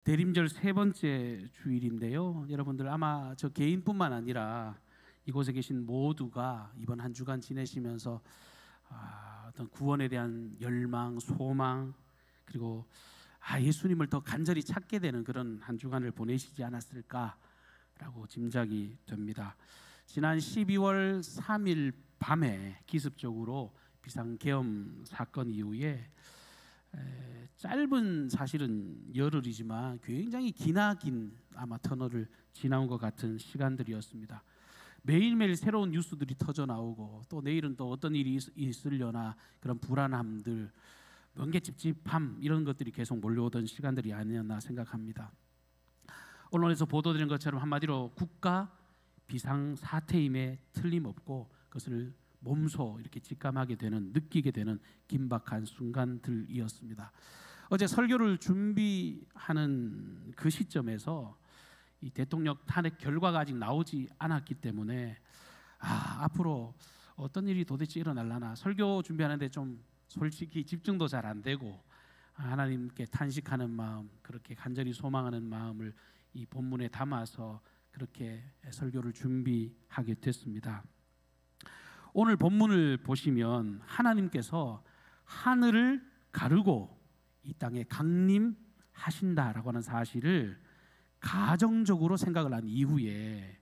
대림절 세 번째 주일인데요. 여러분들 아마 저 개인뿐만 아니라 이곳에 계신 모두가 이번 한 주간 지내시면서 어떤 구원에 대한 열망, 소망, 그리고 예수님을 더 간절히 찾게 되는 그런 한 주간을 보내시지 않았을까라고 짐작이 됩니다. 지난 12월 3일 밤에 기습적으로 비상계엄 사건 이후에 짧은 사실은 열흘이지만 굉장히 기나긴 아마 터널을 지나온 것 같은 시간들이었습니다. 매일매일 새로운 뉴스들이 터져 나오고 또 내일은 또 어떤 일이 있으려나 그런 불안함들, 멍게찝찝함 이런 것들이 계속 몰려오던 시간들이 아니었나 생각합니다. 언론에서 보도되는 것처럼 한마디로 국가 비상사태임에 틀림없고 그것을 몸소 이렇게 직감하게 되는, 느끼게 되는 긴박한 순간들이었습니다. 어제 설교를 준비하는 그 시점에서 이 대통령 탄핵 결과가 아직 나오지 않았기 때문에 앞으로 어떤 일이 도대체 일어날라나 설교 준비하는데 좀 솔직히 집중도 잘 안 되고 하나님께 탄식하는 마음, 그렇게 간절히 소망하는 마음을 이 본문에 담아서 그렇게 설교를 준비하게 됐습니다. 오늘 본문을 보시면 하나님께서 하늘을 가르고 이 땅에 강림하신다라고 하는 사실을 가정적으로 생각을 한 이후에,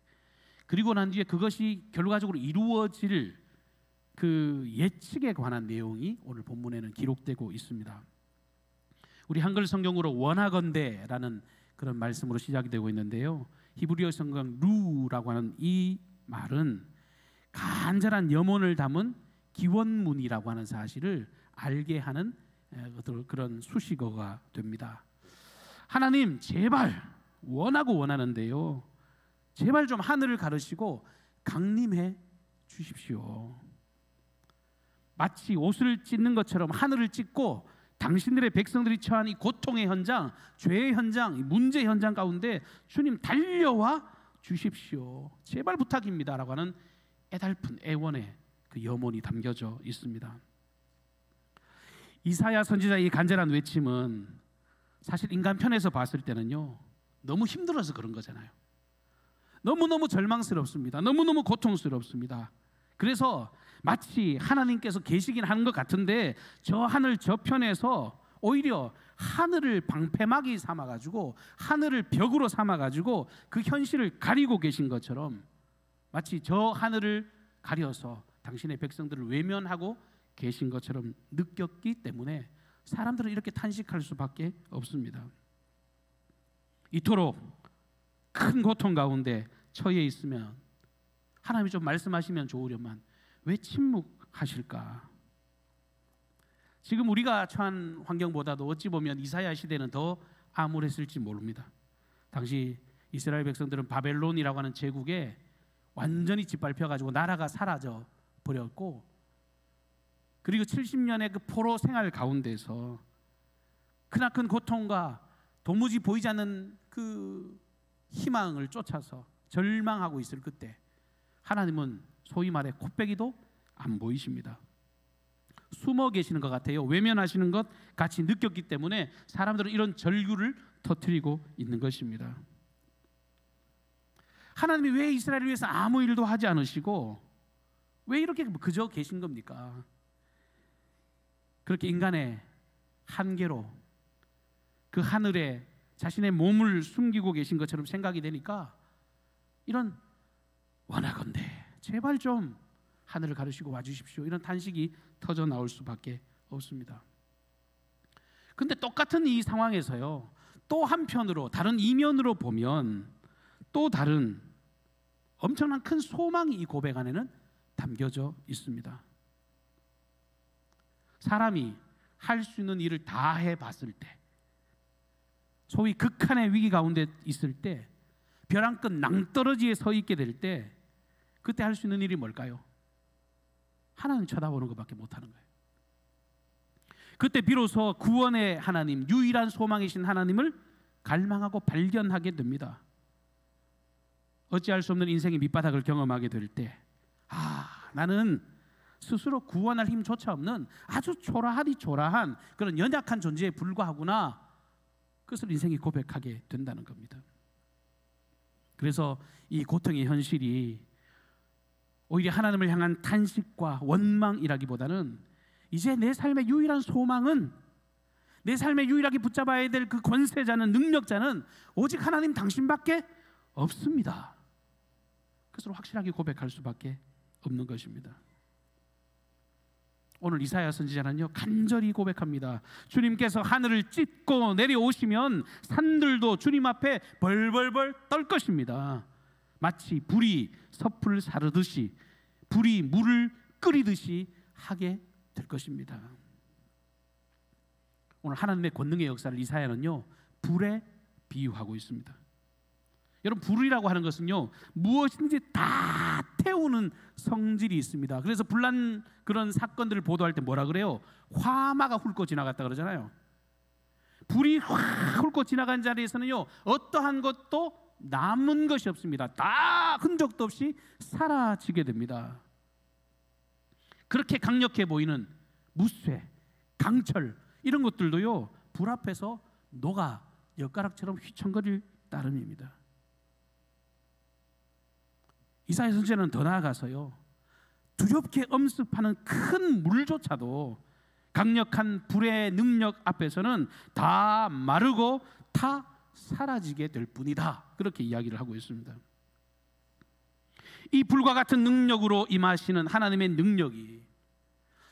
그리고 난 뒤에 그것이 결과적으로 이루어질 그 예측에 관한 내용이 오늘 본문에는 기록되고 있습니다. 우리 한글 성경으로 원하건대라는 그런 말씀으로 시작이 되고 있는데요, 히브리어 성경 루라고 하는 이 말은 간절한 염원을 담은 기원문이라고 하는 사실을 알게 하는 그런 수식어가 됩니다. 하나님 제발 원하고 원하는데요, 제발 좀 하늘을 가르시고 강림해 주십시오. 마치 옷을 찢는 것처럼 하늘을 찢고 당신들의 백성들이 처한 이 고통의 현장, 죄의 현장, 문제 현장 가운데 주님 달려와 주십시오. 제발 부탁입니다 라고 하는 애달픈 애원의 그 염원이 담겨져 있습니다. 이사야 선지자의 이 간절한 외침은 사실 인간 편에서 봤을 때는요, 너무 힘들어서 그런 거잖아요. 너무너무 절망스럽습니다. 너무너무 고통스럽습니다. 그래서 마치 하나님께서 계시긴 하는 것 같은데 저 하늘 저편에서 오히려 하늘을 방패막이 삼아가지고 하늘을 벽으로 삼아가지고 그 현실을 가리고 계신 것처럼 마치 저 하늘을 가려서 당신의 백성들을 외면하고 계신 것처럼 느꼈기 때문에 사람들은 이렇게 탄식할 수밖에 없습니다. 이토록 큰 고통 가운데 처해 있으면 하나님이 좀 말씀하시면 좋으련만 왜 침묵하실까? 지금 우리가 처한 환경보다도 어찌 보면 이사야 시대는 더 암울했을지 모릅니다. 당시 이스라엘 백성들은 바벨론이라고 하는 제국에 완전히 짓밟혀가지고 나라가 사라져 버렸고, 그리고 70년의 그 포로 생활 가운데서 크나큰 고통과 도무지 보이지 않는 그 희망을 쫓아서 절망하고 있을 그때 하나님은 소위 말해 코빼기도 안 보이십니다. 숨어 계시는 것 같아요. 외면하시는 것 같이 느꼈기 때문에 사람들은 이런 절규를 터뜨리고 있는 것입니다. 하나님이 왜 이스라엘을 위해서 아무 일도 하지 않으시고 왜 이렇게 그저 계신 겁니까? 그렇게 인간의 한계로 그 하늘에 자신의 몸을 숨기고 계신 것처럼 생각이 되니까 이런 원하건대 제발 좀 하늘을 가르시고 와주십시오, 이런 탄식이 터져 나올 수밖에 없습니다. 근데 똑같은 이 상황에서요, 또 한편으로 다른 이면으로 보면 또 다른 엄청난 큰 소망이 이 고백 안에는 담겨져 있습니다. 사람이 할 수 있는 일을 다 해봤을 때, 소위 극한의 위기 가운데 있을 때, 벼랑 끝 낭떠러지에 서 있게 될 때, 그때 할 수 있는 일이 뭘까요? 하나님 쳐다보는 것밖에 못하는 거예요. 그때 비로소 구원의 하나님, 유일한 소망이신 하나님을 갈망하고 발견하게 됩니다. 어찌할 수 없는 인생의 밑바닥을 경험하게 될 때, 나는 스스로 구원할 힘조차 없는 아주 초라하디 초라한 그런 연약한 존재에 불과하구나 그것을 인생이 고백하게 된다는 겁니다. 그래서 이 고통의 현실이 오히려 하나님을 향한 탄식과 원망이라기보다는 이제 내 삶의 유일한 소망은, 내 삶의 유일하게 붙잡아야 될 그 권세자는, 능력자는 오직 하나님 당신밖에 없습니다. 그것을 확실하게 고백할 수밖에 없는 것입니다. 오늘 이사야 선지자는요 간절히 고백합니다. 주님께서 하늘을 찢고 내려오시면 산들도 주님 앞에 벌벌벌 떨 것입니다. 마치 불이 섭을 사르듯이, 불이 물을 끓이듯이 하게 될 것입니다. 오늘 하나님의 권능의 역사를 이사야는요 불에 비유하고 있습니다. 여러분, 불이라고 하는 것은요 무엇인지 다 태우는 성질이 있습니다. 그래서 불난 그런 사건들을 보도할 때 뭐라 그래요? 화마가 훑고 지나갔다 그러잖아요. 불이 확 훑고 지나간 자리에서는요 어떠한 것도 남은 것이 없습니다. 다 흔적도 없이 사라지게 됩니다. 그렇게 강력해 보이는 무쇠, 강철 이런 것들도요 불 앞에서 녹아 엿가락처럼 휘청거릴 따름입니다. 이사야 선지자는 더 나아가서요 두렵게 엄습하는 큰 물조차도 강력한 불의 능력 앞에서는 다 마르고 다 사라지게 될 뿐이다, 그렇게 이야기를 하고 있습니다. 이 불과 같은 능력으로 임하시는 하나님의 능력이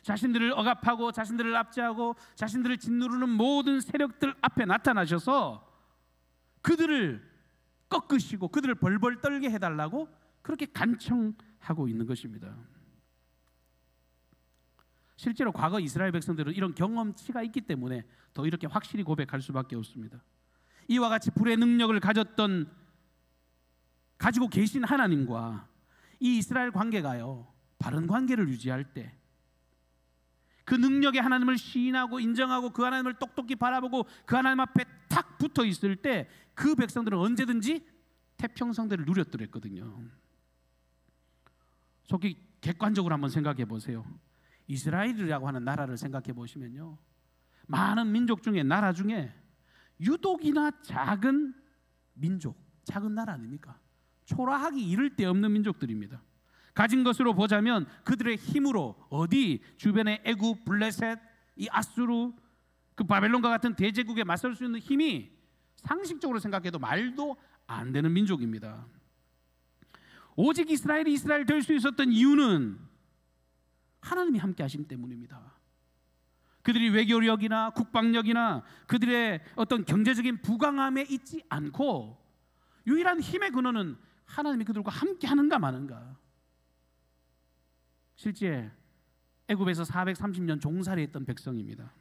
자신들을 억압하고 자신들을 압제하고 자신들을 짓누르는 모든 세력들 앞에 나타나셔서 그들을 꺾으시고 그들을 벌벌 떨게 해달라고 그렇게 간청하고 있는 것입니다. 실제로 과거 이스라엘 백성들은 이런 경험치가 있기 때문에 더 이렇게 확실히 고백할 수밖에 없습니다. 이와 같이 불의 능력을 가지고 계신 하나님과 이 이스라엘 관계가요 바른 관계를 유지할 때, 그 능력의 하나님을 시인하고 인정하고 그 하나님을 똑똑히 바라보고 그 하나님 앞에 탁 붙어 있을 때 그 백성들은 언제든지 태평성대를 누렸더랬거든요. 속히 객관적으로 한번 생각해 보세요. 이스라엘이라고 하는 나라를 생각해 보시면요 많은 민족 중에, 나라 중에 유독이나 작은 민족, 작은 나라 아닙니까? 초라하기 이를 데 없는 민족들입니다. 가진 것으로 보자면 그들의 힘으로 어디 주변의 애굽, 블레셋, 이 아수르, 그 바벨론과 같은 대제국에 맞설 수 있는 힘이 상식적으로 생각해도 말도 안 되는 민족입니다. 오직 이스라엘이 이스라엘 될 수 있었던 이유는 하나님이 함께 하심 때문입니다. 그들이 외교력이나 국방력이나 그들의 어떤 경제적인 부강함에 있지 않고 유일한 힘의 근원은 하나님이 그들과 함께 하는가 마는가. 실제 애굽에서 430년 종살이 했던 백성입니다.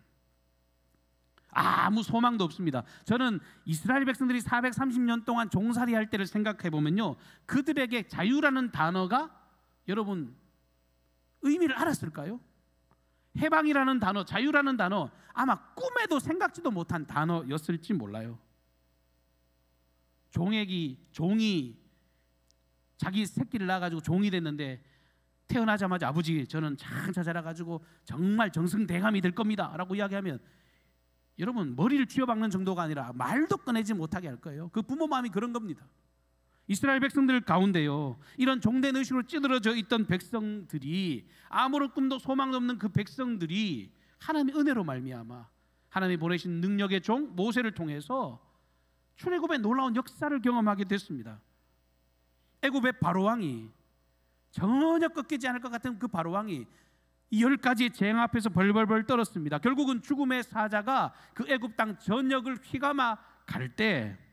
아무 소망도 없습니다. 저는 이스라엘 백성들이 430년 동안 종살이 할 때를 생각해 보면요 그들에게 자유라는 단어가 여러분 의미를 알았을까요? 해방이라는 단어, 자유라는 단어 아마 꿈에도 생각지도 못한 단어였을지 몰라요. 종이 자기 새끼를 낳아가지고 종이 됐는데 태어나자마자 아버지 저는 장차 자라가지고 정말 정승대감이 될 겁니다 라고 이야기하면 여러분 머리를 쥐어박는 정도가 아니라 말도 꺼내지 못하게 할 거예요. 그 부모 마음이 그런 겁니다. 이스라엘 백성들 가운데요 이런 종된 의식으로 찌들어져 있던 백성들이, 아무런 꿈도 소망도 없는 그 백성들이 하나님의 은혜로 말미암아 하나님이 보내신 능력의 종 모세를 통해서 출애굽의 놀라운 역사를 경험하게 됐습니다. 애굽의 바로왕이, 전혀 꺾이지 않을 것 같은 그 바로왕이 이 10가지의 재앙 앞에서 벌벌벌 떨었습니다. 결국은 죽음의 사자가 그 애굽 땅 전역을 휘감아 갈 때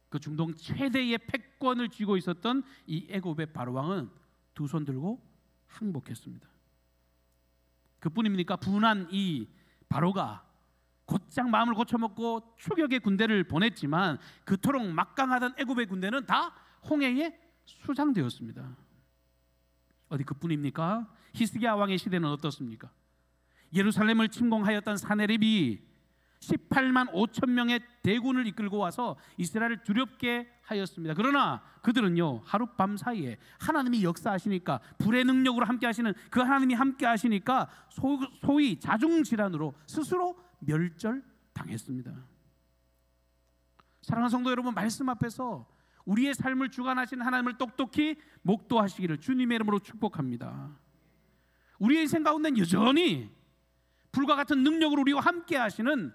그 중동 최대의 패권을 쥐고 있었던 이 애굽의 바로왕은 두 손 들고 항복했습니다. 그뿐입니까? 분한 이 바로가 곧장 마음을 고쳐먹고 추격의 군대를 보냈지만 그토록 막강하던 애굽의 군대는 다 홍해에 수장되었습니다. 어디 그뿐입니까? 히스기야 왕의 시대는 어떻습니까? 예루살렘을 침공하였던 사네립이 18만 5천 명의 대군을 이끌고 와서 이스라엘을 두렵게 하였습니다. 그러나 그들은요 하룻밤 사이에 하나님이 역사하시니까, 불의 능력으로 함께 하시는 그 하나님이 함께 하시니까 소위 자중질환으로 스스로 멸절당했습니다. 당했습니다. 사랑하는 성도 여러분, 말씀 앞에서 우리의 삶을 주관하시는 하나님을 똑똑히 목도하시기를 주님의 이름으로 축복합니다. 우리의 인생 가운데는 여전히 불과 같은 능력으로 우리와 함께 하시는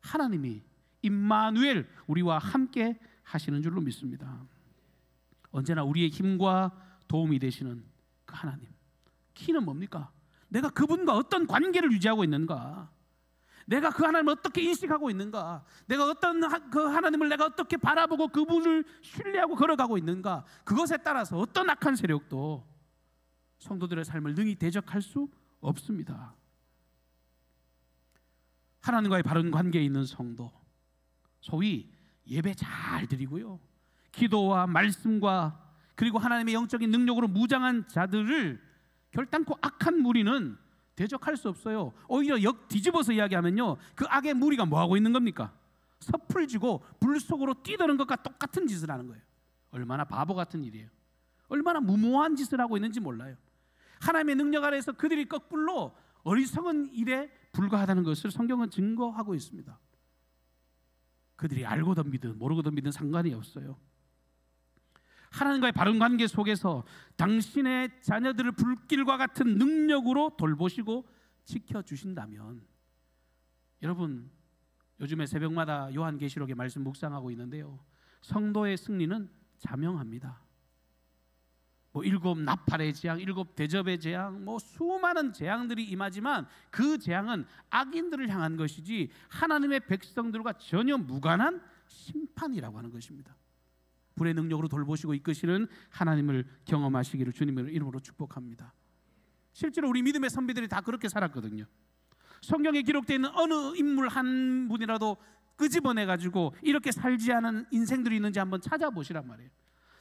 하나님이 임마누엘, 우리와 함께 하시는 줄로 믿습니다. 언제나 우리의 힘과 도움이 되시는 그 하나님. 키는 뭡니까? 내가 그분과 어떤 관계를 유지하고 있는가? 내가 그 하나님을 어떻게 인식하고 있는가? 내가 어떤 그 하나님을 내가 어떻게 바라보고 그분을 신뢰하고 걸어가고 있는가? 그것에 따라서 어떤 악한 세력도 성도들의 삶을 능히 대적할 수 없습니다. 하나님과의 바른 관계에 있는 성도, 소위 예배 잘 드리고요, 기도와 말씀과 그리고 하나님의 영적인 능력으로 무장한 자들을 결단코 악한 무리는 대적할 수 없어요. 오히려 뒤집어서 이야기하면요, 그 악의 무리가 뭐하고 있는 겁니까? 섭을 지고 불 속으로 뛰드는 것과 똑같은 짓을 하는 거예요. 얼마나 바보 같은 일이에요. 얼마나 무모한 짓을 하고 있는지 몰라요. 하나님의 능력 아래에서 그들이 거꾸로 어리석은 일에 불과하다는 것을 성경은 증거하고 있습니다. 그들이 알고 덤비든 모르고 덤비든 상관이 없어요. 하나님과의 바른 관계 속에서 당신의 자녀들을 불길과 같은 능력으로 돌보시고 지켜주신다면, 여러분, 요즘에 새벽마다 요한계시록의 말씀 묵상하고 있는데요, 성도의 승리는 자명합니다. 일곱 나팔의 재앙, 일곱 대접의 재앙, 수많은 재앙들이 임하지만 그 재앙은 악인들을 향한 것이지 하나님의 백성들과 전혀 무관한 심판이라고 하는 것입니다. 불의 능력으로 돌보시고 이끄시는 하나님을 경험하시기를 주님의 이름으로 축복합니다. 실제로 우리 믿음의 선비들이 다 그렇게 살았거든요. 성경에 기록되어 있는 어느 인물 한 분이라도 끄집어내가지고 이렇게 살지 않은 인생들이 있는지 한번 찾아보시란 말이에요.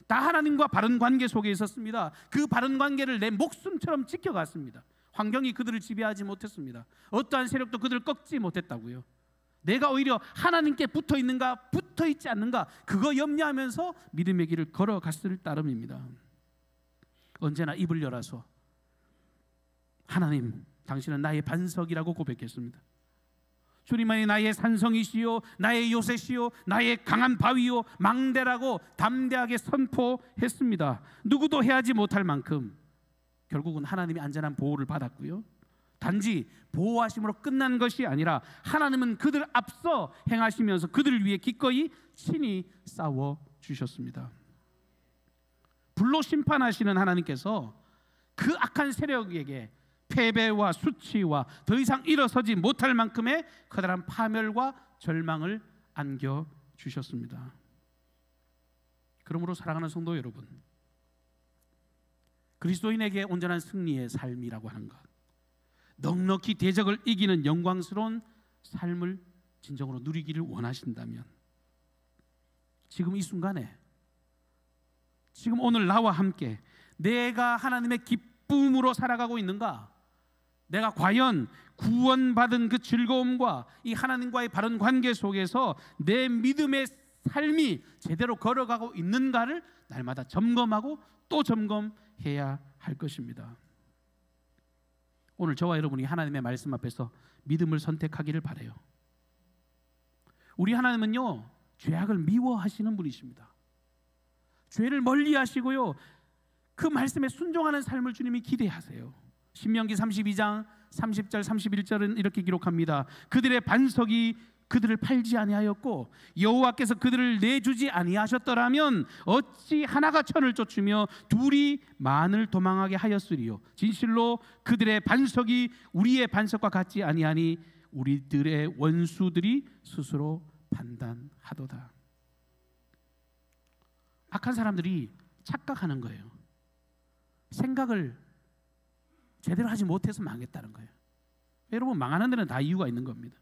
다 하나님과 바른 관계 속에 있었습니다. 그 바른 관계를 내 목숨처럼 지켜갔습니다. 환경이 그들을 지배하지 못했습니다. 어떠한 세력도 그들을 꺾지 못했다고요. 내가 오히려 하나님께 붙어 있는가 붙어 있지 않는가, 그거 염려하면서 믿음의 길을 걸어갔을 따름입니다. 언제나 입을 열어서 하나님, 당신은 나의 반석이라고 고백했습니다. 주님만이 나의 산성이시요, 나의 요새시요, 나의 강한 바위요, 망대라고 담대하게 선포했습니다. 누구도 해하지 못할 만큼 결국은 하나님이 안전한 보호를 받았고요, 단지 보호하심으로 끝난 것이 아니라 하나님은 그들 앞서 행하시면서 그들을 위해 기꺼이 친히 싸워주셨습니다. 불로 심판하시는 하나님께서 그 악한 세력에게 패배와 수치와 더 이상 일어서지 못할 만큼의 커다란 파멸과 절망을 안겨주셨습니다. 그러므로 사랑하는 성도 여러분, 그리스도인에게 온전한 승리의 삶이라고 하는 것, 넉넉히 대적을 이기는 영광스러운 삶을 진정으로 누리기를 원하신다면, 지금 이 순간에, 지금 오늘 나와 함께 내가 하나님의 기쁨으로 살아가고 있는가? 내가 과연 구원받은 그 즐거움과 이 하나님과의 바른 관계 속에서 내 믿음의 삶이 제대로 걸어가고 있는가를 날마다 점검하고 또 점검해야 할 것입니다. 오늘 저와 여러분이 하나님의 말씀 앞에서 믿음을 선택하기를 바라요. 우리 하나님은요, 죄악을 미워하시는 분이십니다. 죄를 멀리하시고요, 그 말씀에 순종하는 삶을 주님이 기대하세요. 신명기 32장 30절 31절은 이렇게 기록합니다. 그들의 반석이 그들을 팔지 아니하였고 여호와께서 그들을 내주지 아니하셨더라면 어찌 하나가 천을 쫓으며 둘이 만을 도망하게 하였으리요. 진실로 그들의 반석이 우리의 반석과 같지 아니하니 우리들의 원수들이 스스로 판단하도다. 악한 사람들이 착각하는 거예요. 생각을 제대로 하지 못해서 망했다는 거예요. 여러분, 망하는 데는 다 이유가 있는 겁니다.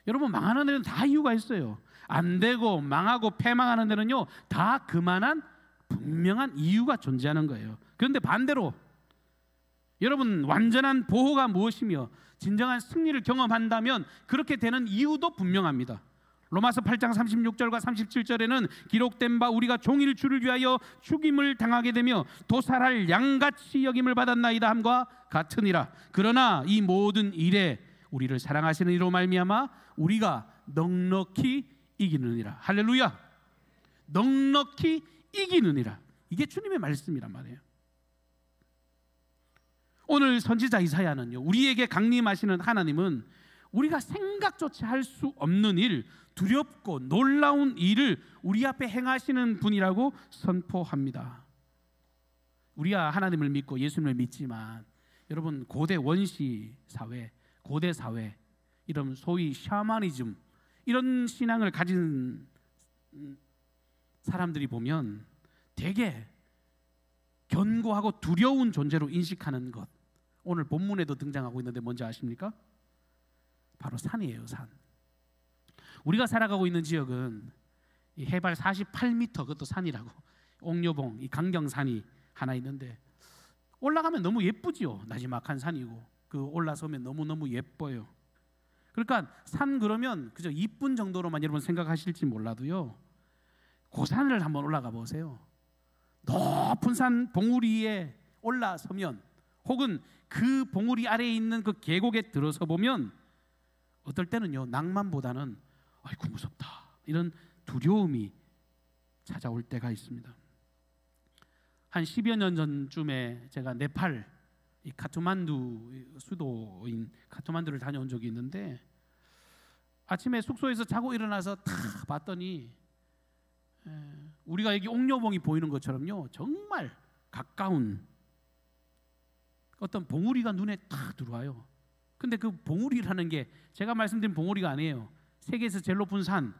여러분, 망하는 데는 다 이유가 있어요. 안 되고 망하고 패망하는 데는요, 다 그만한 분명한 이유가 존재하는 거예요. 그런데 반대로 여러분, 완전한 보호가 무엇이며 진정한 승리를 경험한다면 그렇게 되는 이유도 분명합니다. 로마서 8장 36절과 37절에는 기록된 바 우리가 종일 주를 위하여 죽임을 당하게 되며 도살할 양같이 여김을 받았나이다 함과 같으니라. 그러나 이 모든 일에 우리를 사랑하시는 이로 말미암아 우리가 넉넉히 이기느니라. 할렐루야. 넉넉히 이기느니라. 이게 주님의 말씀이란 말이에요. 오늘 선지자 이사야는요, 우리에게 강림하시는 하나님은 우리가 생각조차 할 수 없는 일, 두렵고 놀라운 일을 우리 앞에 행하시는 분이라고 선포합니다. 우리가 하나님을 믿고 예수님을 믿지만 여러분, 고대 원시 사회, 고대 사회, 이런 소위 샤머니즘, 이런 신앙을 가진 사람들이 보면 되게 견고하고 두려운 존재로 인식하는 것, 오늘 본문에도 등장하고 있는데 뭔지 아십니까? 바로 산이에요. 산. 우리가 살아가고 있는 지역은 이 해발 48m, 그것도 산이라고, 옥녀봉, 이 강경산이 하나 있는데 올라가면 너무 예쁘지요. 나지막한 산이고 그 올라서면 너무너무 예뻐요. 그러니까 산 그러면 그저 이쁜 정도로만 여러분 생각하실지 몰라도요, 그 산을 한번 올라가 보세요. 높은 산 봉우리에 올라서면, 혹은 그 봉우리 아래에 있는 그 계곡에 들어서 보면 어떨 때는요, 낭만보다는 아이고 무섭다, 이런 두려움이 찾아올 때가 있습니다. 한 10여 년 전쯤에 제가 네팔, 이 카트만두 수도인 카트만두를 다녀온 적이 있는데, 아침에 숙소에서 자고 일어나서 탁 봤더니 우리가 여기 옥녀봉이 보이는 것처럼요, 정말 가까운 어떤 봉우리가 눈에 탁 들어와요. 근데 그 봉우리라는 게 제가 말씀드린 봉우리가 아니에요. 세계에서 제일 높은 산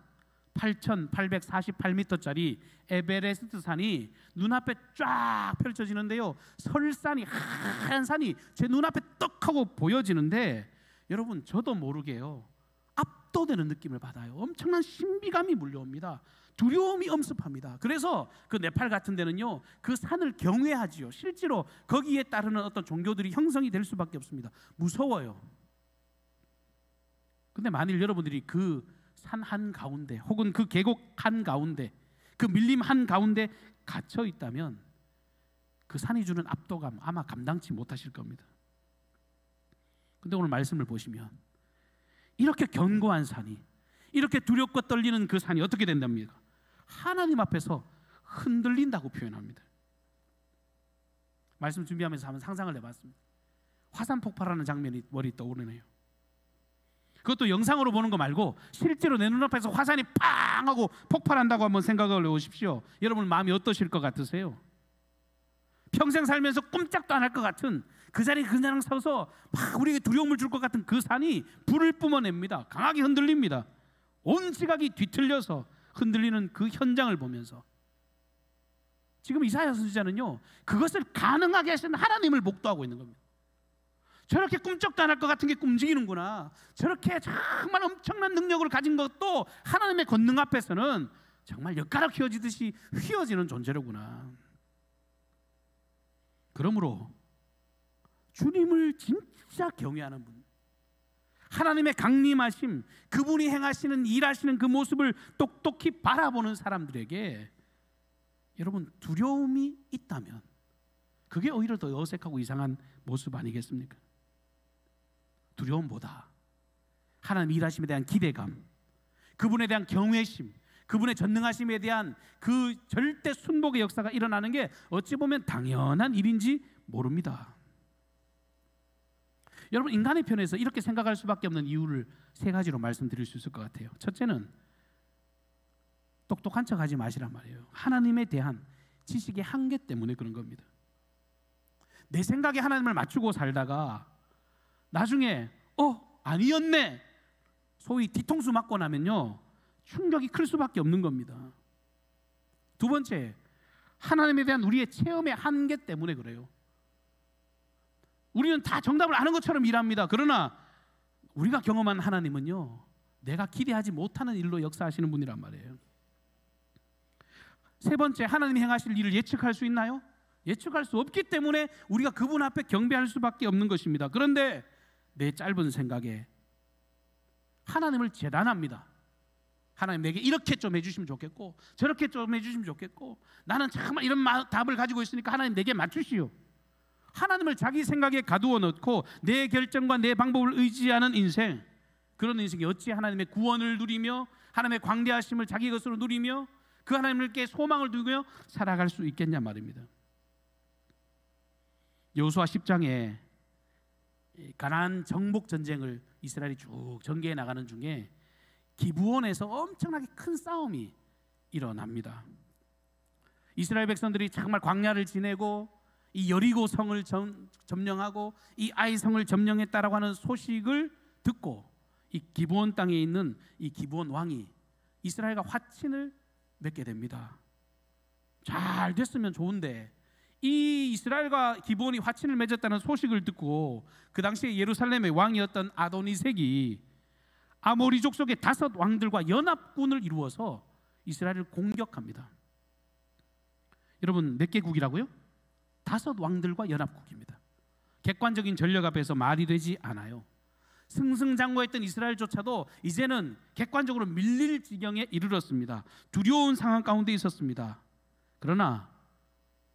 8,848m짜리 에베레스트 산이 눈앞에 쫙 펼쳐지는데요, 설산이, 하얀 산이 제 눈앞에 떡 하고 보여지는데, 여러분 저도 모르게요, 압도되는 느낌을 받아요. 엄청난 신비감이 물려옵니다. 두려움이 엄습합니다. 그래서 그 네팔 같은 데는요, 그 산을 경외하지요. 실제로 거기에 따르는 어떤 종교들이 형성이 될 수밖에 없습니다. 무서워요. 근데 만일 여러분들이 그 산 한가운데, 혹은 그 계곡 한가운데, 그 밀림 한가운데 갇혀 있다면 그 산이 주는 압도감 아마 감당치 못하실 겁니다. 근데 오늘 말씀을 보시면 이렇게 견고한 산이, 이렇게 두렵고 떨리는 그 산이 어떻게 된답니까? 하나님 앞에서 흔들린다고 표현합니다. 말씀 준비하면서 한번 상상을 해봤습니다. 화산 폭발하는 장면이 머리 떠오르네요. 그것도 영상으로 보는 거 말고 실제로 내 눈앞에서 화산이 팡 하고 폭발한다고 한번 생각을 해보십시오. 여러분 마음이 어떠실 것 같으세요? 평생 살면서 꼼짝도 안 할 것 같은 그 자리에 그냥 서서 막 우리에게 두려움을 줄 것 같은 그 산이 불을 뿜어냅니다. 강하게 흔들립니다. 온 지각이 뒤틀려서 흔들리는 그 현장을 보면서 지금 이사야 선지자는요, 그것을 가능하게 하신 하나님을 목도하고 있는 겁니다. 저렇게 꿈쩍도 안 할 것 같은 게 움직이는구나, 저렇게 정말 엄청난 능력을 가진 것도 하나님의 권능 앞에서는 정말 엿가락 휘어지듯이 휘어지는 존재로구나. 그러므로 주님을 진짜 경외하는 분, 하나님의 강림하심, 그분이 행하시는 일하시는 그 모습을 똑똑히 바라보는 사람들에게 여러분 두려움이 있다면 그게 오히려 더 어색하고 이상한 모습 아니겠습니까? 두려움보다 하나님 일하심에 대한 기대감, 그분에 대한 경외심, 그분의 전능하심에 대한 그 절대 순복의 역사가 일어나는 게 어찌 보면 당연한 일인지 모릅니다. 여러분 인간의 편에서 이렇게 생각할 수밖에 없는 이유를 세 가지로 말씀드릴 수 있을 것 같아요. 첫째는 똑똑한 척하지 마시란 말이에요. 하나님에 대한 지식의 한계 때문에 그런 겁니다. 내 생각에 하나님을 맞추고 살다가 나중에 아니었네, 소위 뒤통수 맞고 나면요 충격이 클 수밖에 없는 겁니다. 두 번째, 하나님에 대한 우리의 체험의 한계 때문에 그래요. 우리는 다 정답을 아는 것처럼 일합니다. 그러나 우리가 경험한 하나님은요, 내가 기대하지 못하는 일로 역사하시는 분이란 말이에요. 세 번째, 하나님이 행하실 일을 예측할 수 있나요? 예측할 수 없기 때문에 우리가 그분 앞에 경배할 수밖에 없는 것입니다. 그런데 내 짧은 생각에 하나님을 재단합니다. 하나님 내게 이렇게 좀 해주시면 좋겠고 저렇게 좀 해주시면 좋겠고 나는 정말 이런 답을 가지고 있으니까 하나님 내게 맞추시오. 하나님을 자기 생각에 가두어 놓고 내 결정과 내 방법을 의지하는 인생, 그런 인생이 어찌 하나님의 구원을 누리며 하나님의 광대하심을 자기 것으로 누리며 그 하나님께 소망을 두며 살아갈 수 있겠냐 말입니다. 여호수아 10장에 가나안 정복 전쟁을 이스라엘이 쭉 전개해 나가는 중에 기브온에서 엄청나게 큰 싸움이 일어납니다. 이스라엘 백성들이 정말 광야를 지내고 이 여리고 성을 점령하고 이 아이 성을 점령했다라고 하는 소식을 듣고 이 기브온 땅에 있는 이 기브온 왕이 이스라엘과 화친을 맺게 됩니다. 잘 됐으면 좋은데 이 이스라엘과 기브온이 화친을 맺었다는 소식을 듣고 그 당시에 예루살렘의 왕이었던 아도니색이 아모리 족속의 5 왕들과 연합군을 이루어서 이스라엘을 공격합니다. 여러분 몇 개국이라고요? 5 왕들과 연합국입니다. 객관적인 전력 앞에서 말이 되지 않아요. 승승장구했던 이스라엘조차도 이제는 객관적으로 밀릴 지경에 이르렀습니다. 두려운 상황 가운데 있었습니다. 그러나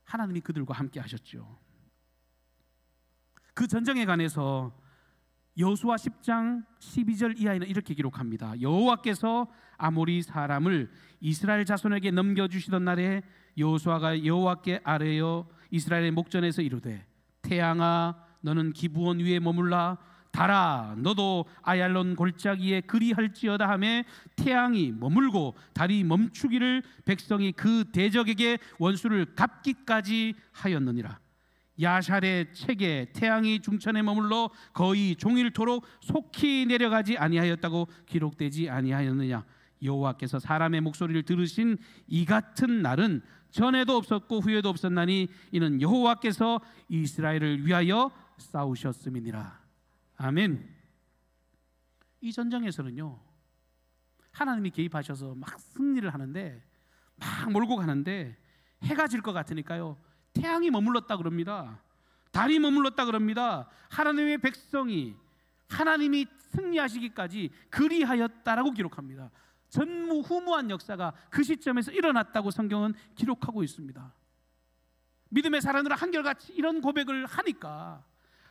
하나님이 그들과 함께 하셨죠. 그 전쟁에 관해서 여호수아 10장 12절 이하에는 이렇게 기록합니다. 여호와께서 아모리 사람을 이스라엘 자손에게 넘겨주시던 날에 여호수아가 여호와께 아뢰어 이스라엘의 목전에서 이르되 태양아 너는 기브온 위에 머물라 달아 너도 아얄론 골짜기에 그리할지어다 하매 태양이 머물고 달이 멈추기를 백성이 그 대적에게 원수를 갚기까지 하였느니라. 야샬의 책에 태양이 중천에 머물러 거의 종일토록 속히 내려가지 아니하였다고 기록되지 아니하였느냐. 여호와께서 사람의 목소리를 들으신 이 같은 날은 전에도 없었고 후에도 없었나니 이는 여호와께서 이스라엘을 위하여 싸우셨음이니라. 아멘. 이 전쟁에서는요 하나님이 개입하셔서 막 승리를 하는데 막 몰고 가는데 해가 질 것 같으니까요 태양이 머물렀다 그럽니다. 달이 머물렀다 그럽니다. 하나님의 백성이 하나님이 승리하시기까지 그리하였다라고 기록합니다. 전무후무한 역사가 그 시점에서 일어났다고 성경은 기록하고 있습니다. 믿음의 사람들은 한결같이 이런 고백을 하니까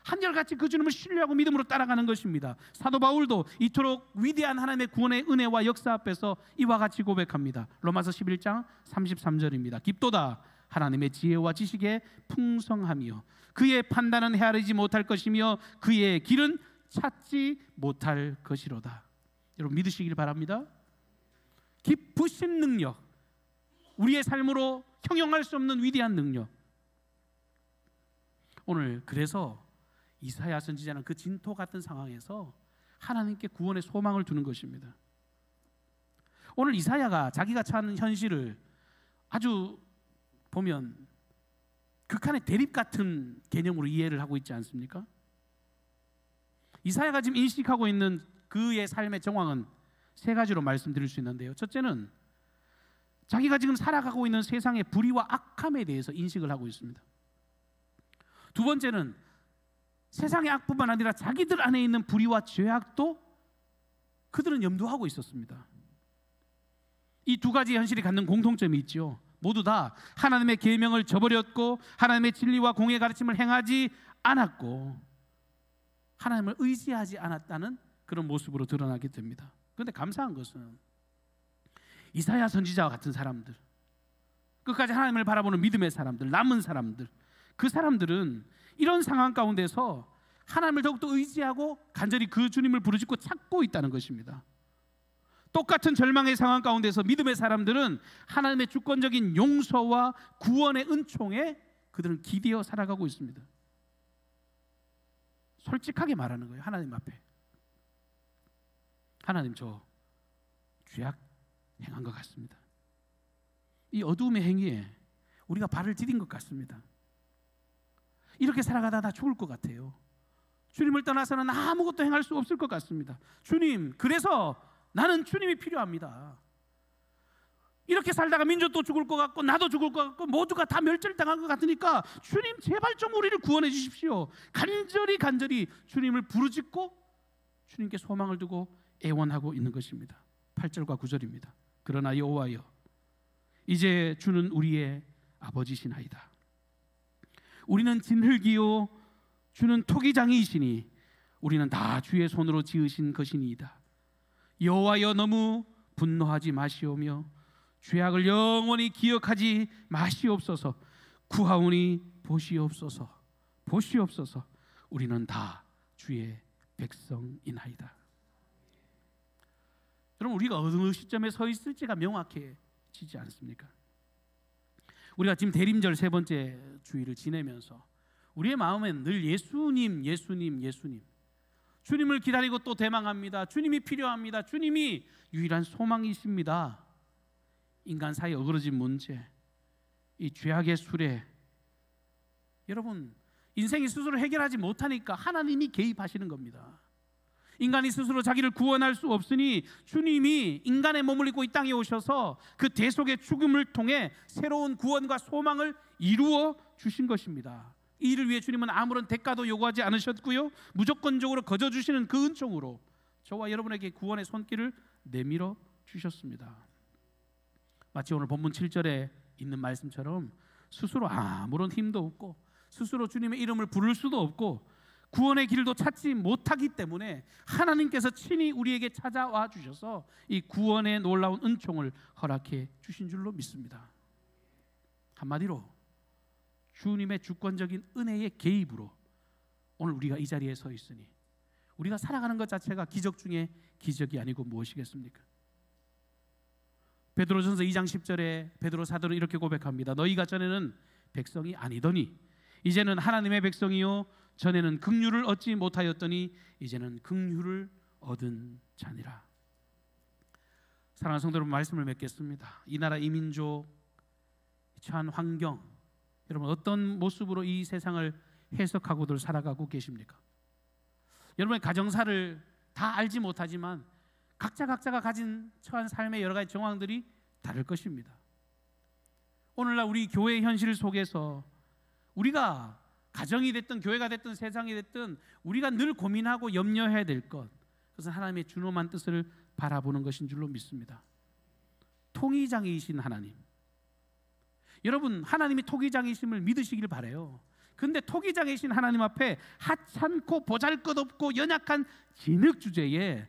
한결같이 그 주님을 신뢰하고 믿음으로 따라가는 것입니다. 사도 바울도 이토록 위대한 하나님의 구원의 은혜와 역사 앞에서 이와 같이 고백합니다. 로마서 11장 33절입니다. 깊도다 하나님의 지혜와 지식의 풍성함이요 그의 판단은 헤아리지 못할 것이며 그의 길은 찾지 못할 것이로다. 여러분 믿으시길 바랍니다. 깊으신 능력, 우리의 삶으로 형용할 수 없는 위대한 능력. 오늘 그래서 이사야 선지자는 그 진토 같은 상황에서 하나님께 구원의 소망을 두는 것입니다. 오늘 이사야가 자기가 처한 현실을 아주 보면 극한의 대립 같은 개념으로 이해를 하고 있지 않습니까? 이사야가 지금 인식하고 있는 그의 삶의 정황은 3가지로 말씀드릴 수 있는데요. 첫째는 자기가 지금 살아가고 있는 세상의 불의와 악함에 대해서 인식을 하고 있습니다. 두 번째는 세상의 악뿐만 아니라 자기들 안에 있는 불의와 죄악도 그들은 염두하고 있었습니다. 이 2가지 현실이 갖는 공통점이 있죠. 모두 다 하나님의 계명을 저버렸고 하나님의 진리와 공의 가르침을 행하지 않았고 하나님을 의지하지 않았다는 그런 모습으로 드러나게 됩니다. 그런데 감사한 것은 이사야 선지자와 같은 사람들, 끝까지 하나님을 바라보는 믿음의 사람들, 남은 사람들, 그 사람들은 이런 상황 가운데서 하나님을 더욱더 의지하고 간절히 그 주님을 부르짖고 찾고 있다는 것입니다. 똑같은 절망의 상황 가운데서 믿음의 사람들은 하나님의 주권적인 용서와 구원의 은총에 그들은 기대어 살아가고 있습니다. 솔직하게 말하는 거예요. 하나님 앞에 하나님 저 죄악 행한 것 같습니다. 이 어두움의 행위에 우리가 발을 디딘 것 같습니다. 이렇게 살아가다 나 죽을 것 같아요. 주님을 떠나서는 아무것도 행할 수 없을 것 같습니다. 주님, 그래서 나는 주님이 필요합니다. 이렇게 살다가 민족도 죽을 것 같고 나도 죽을 것 같고 모두가 다 멸절당할 것 같으니까 주님 제발 좀 우리를 구원해 주십시오. 간절히 주님을 부르짖고 주님께 소망을 두고 애원하고 있는 것입니다. 8절과 9절입니다. 그러나 여호와여 이제 주는 우리의 아버지시나이다. 우리는 진흙이요 주는 토기장이시니 우리는 다 주의 손으로 지으신 것이니이다. 여호와여 너무 분노하지 마시오며 죄악을 영원히 기억하지 마시옵소서. 구하오니 보시옵소서. 보시옵소서. 우리는 다 주의 백성이나이다. 여러분, 우리가 어느 시점에 서 있을지가 명확해지지 않습니까? 우리가 지금 대림절 세 번째 주일을 지내면서 우리의 마음엔 늘 예수님, 예수님, 예수님, 주님을 기다리고 또 대망합니다. 주님이 필요합니다. 주님이 유일한 소망이십니다. 인간 사이에 어그러진 문제, 이 죄악의 수레, 여러분 인생이 스스로 해결하지 못하니까 하나님이 개입하시는 겁니다. 인간이 스스로 자기를 구원할 수 없으니 주님이 인간의 몸을 입고 이 땅에 오셔서 그 대속의 죽음을 통해 새로운 구원과 소망을 이루어 주신 것입니다. 이 일을 위해 주님은 아무런 대가도 요구하지 않으셨고요, 무조건적으로 거저 주시는 그 은총으로 저와 여러분에게 구원의 손길을 내밀어 주셨습니다. 마치 오늘 본문 7절에 있는 말씀처럼 스스로 아무런 힘도 없고 스스로 주님의 이름을 부를 수도 없고 구원의 길도 찾지 못하기 때문에 하나님께서 친히 우리에게 찾아와 주셔서 이 구원의 놀라운 은총을 허락해 주신 줄로 믿습니다. 한마디로 주님의 주권적인 은혜의 개입으로 오늘 우리가 이 자리에 서 있으니 우리가 살아가는 것 자체가 기적 중에 기적이 아니고 무엇이겠습니까? 베드로전서 2장 10절에 베드로 사도는 이렇게 고백합니다. 너희가 전에는 백성이 아니더니 이제는 하나님의 백성이요 전에는 긍휼을 얻지 못하였더니 이제는 긍휼을 얻은 자니라. 사랑하는 성도 여러분, 말씀을 맺겠습니다. 이 나라 이 민족 처한 환경, 여러분 어떤 모습으로 이 세상을 해석하고들 살아가고 계십니까? 여러분의 가정사를 다 알지 못하지만 각자가 가진 처한 삶의 여러 가지 정황들이 다를 것입니다. 오늘날 우리 교회의 현실 속에서 우리가 가정이 됐든 교회가 됐든 세상이 됐든 우리가 늘 고민하고 염려해야 될 것, 그것은 하나님의 준엄한 뜻을 바라보는 것인 줄로 믿습니다. 통위장이신 하나님, 여러분 하나님이 토기장이심을 믿으시길 바라요. 그런데 토기장이신 하나님 앞에 하찮고 보잘것없고 연약한 진흙 주제에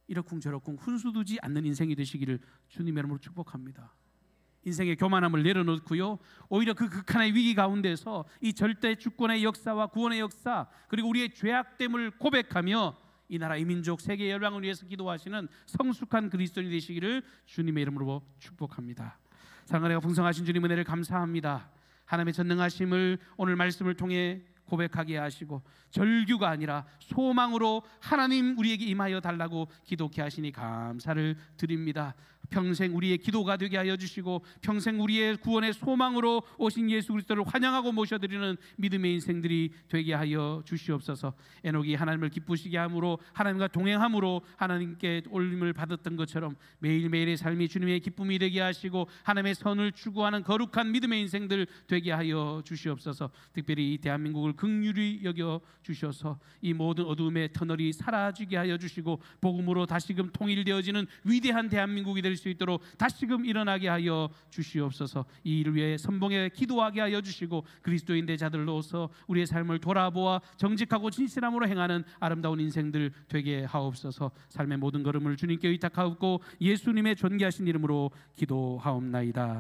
이러쿵저러쿵 훈수두지 않는 인생이 되시기를 주님의 이름으로 축복합니다. 인생의 교만함을 내려놓고요, 오히려 그 극한의 위기 가운데서 이 절대 주권의 역사와 구원의 역사, 그리고 우리의 죄악됨을 고백하며 이 나라 이 민족 세계 열방을 위해서 기도하시는 성숙한 그리스도인이 되시기를 주님의 이름으로 축복합니다. 사랑하고 풍성하신 주님 은혜를 감사합니다. 하나님의 전능하심을 오늘 말씀을 통해 고백하게 하시고 절규가 아니라 소망으로 하나님 우리에게 임하여 달라고 기도케 하시니 감사를 드립니다. 평생 우리의 기도가 되게 하여 주시고 평생 우리의 구원의 소망으로 오신 예수 그리스도를 환영하고 모셔드리는 믿음의 인생들이 되게 하여 주시옵소서. 에녹이 하나님을 기쁘시게 함으로 하나님과 동행함으로 하나님께 올림을 받았던 것처럼 매일매일의 삶이 주님의 기쁨이 되게 하시고 하나님의 선을 추구하는 거룩한 믿음의 인생들 되게 하여 주시옵소서. 특별히 이 대한민국을 긍휼히 여겨 주셔서 이 모든 어두움의 터널이 사라지게 하여 주시고 복음으로 다시금 통일되어지는 위대한 대한민국이 될 수 있도록 다시금 일어나게 하여 주시옵소서. 이 일을 위해 선봉에 기도하게 하여 주시고 그리스도인 대자들로서 우리의 삶을 돌아보아 정직하고 진실함으로 행하는 아름다운 인생들 되게 하옵소서. 삶의 모든 걸음을 주님께 의탁하옵고 예수님의 존귀하신 이름으로 기도하옵나이다.